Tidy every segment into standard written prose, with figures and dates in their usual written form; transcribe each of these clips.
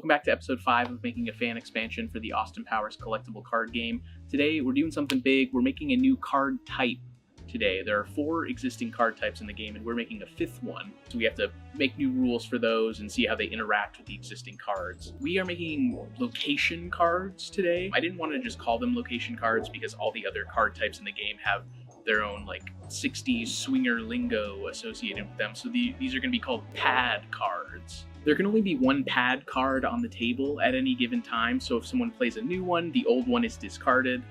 welcome back to episode 5 of making a fan expansion for the Austin Powers collectible card game. Today we're doing something big. We're making a new card type today. There are 4 existing card types in the game and we're making a 5th one. So we have to make new rules for those and see how they interact with the existing cards. We are making location cards today. I didn't want to just call them location cards because all the other card types in the game have their own like 60s swinger lingo associated with them. So these are going to be called pad cards. There can only be 1 pad card on the table at any given time. So if someone plays a new one, the old one is discarded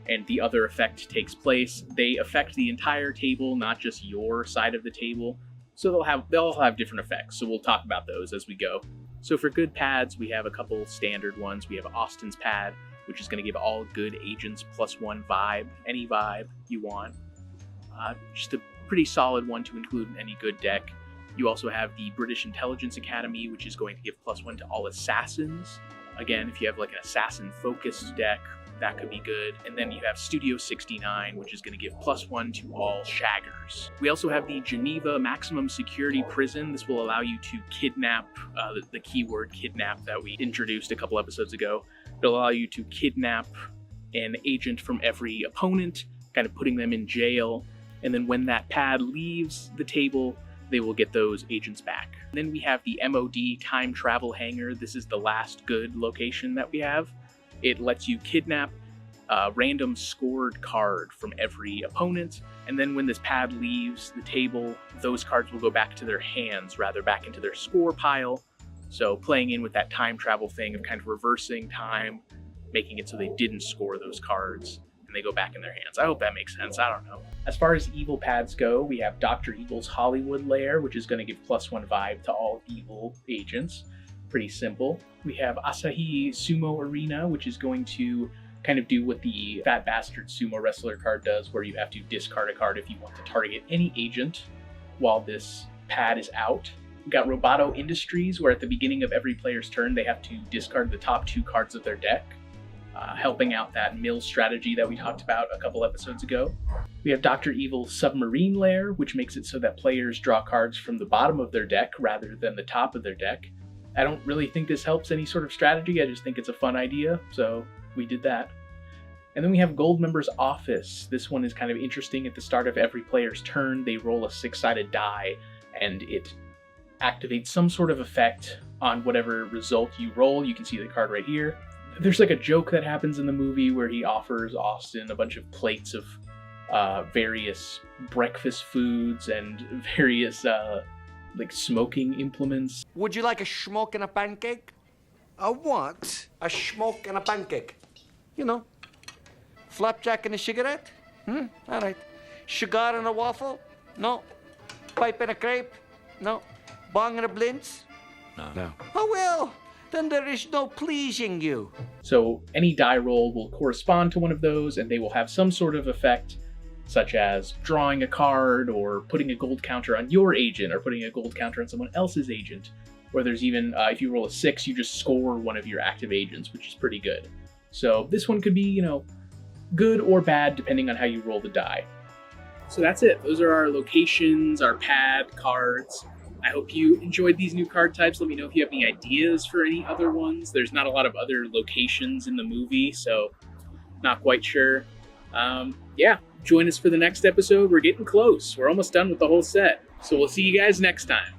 and the other effect takes place. They affect the entire table, not just your side of the table. So they'll all have different effects. So we'll talk about those as we go. So for good pads, we have a couple standard ones. We have Austin's pad, which is going to give all good agents +1 vibe, any vibe you want. Just a pretty solid one to include in any good deck. You also have the British Intelligence Academy, which is going to give +1 to all assassins. Again, if you have like an assassin-focused deck, that could be good. And then you have Studio 69, which is going to give +1 to all shaggers. We also have the Geneva Maximum Security Prison. This will allow you to kidnap, the keyword kidnap that we introduced a couple episodes ago. It'll allow you to kidnap an agent from every opponent, kind of putting them in jail. And then when that pad leaves the table, they will get those agents back. Then we have the MOD Time Travel Hangar. This is the last good location that we have. It lets you kidnap a random scored card from every opponent. And then when this pad leaves the table, those cards will go back to their hands, rather back into their score pile. So playing in with that time travel thing of kind of reversing time, making it so they didn't score those cards and they go back in their hands. I hope that makes sense. I don't know. As far as evil pads go, we have Dr. Evil's Hollywood Lair, which is going to give +1 vibe to all evil agents. Pretty simple. We have Asahi Sumo Arena, which is going to kind of do what the Fat Bastard Sumo Wrestler card does, where you have to discard a card if you want to target any agent while this pad is out. We've got Roboto Industries, where at the beginning of every player's turn, they have to discard the top 2 cards of their deck, helping out that mill strategy that we talked about a couple episodes ago. We have Dr. Evil's Submarine Lair, which makes it so that players draw cards from the bottom of their deck rather than the top of their deck. I don't really think this helps any sort of strategy, I just think it's a fun idea, so we did that. And then we have Goldmember's Office. This one is kind of interesting. At the start of every player's turn, they roll a 6-sided die, and it activates some sort of effect on whatever result you roll. You can see the card right here. There's like a joke that happens in the movie where he offers Austin a bunch of plates of various breakfast foods and various like smoking implements. Would you like a smoke and a pancake? A what? A smoke and a pancake. You know, flapjack and a cigarette? All right. Cigar and a waffle? No. Pipe and a crepe? No. Bong and a blintz? No. Oh, well, then there is no pleasing you. So any die roll will correspond to one of those, and they will have some sort of effect, such as drawing a card, or putting a gold counter on your agent, or putting a gold counter on someone else's agent. Or there's even, if you roll a 6, you just score one of your active agents, which is pretty good. So this one could be, you know, good or bad, depending on how you roll the die. So that's it. Those are our locations, our pad cards. I hope you enjoyed these new card types. Let me know if you have any ideas for any other ones. There's not a lot of other locations in the movie, so not quite sure. Yeah, join us for the next episode. We're getting close. We're almost done with the whole set. So we'll see you guys next time.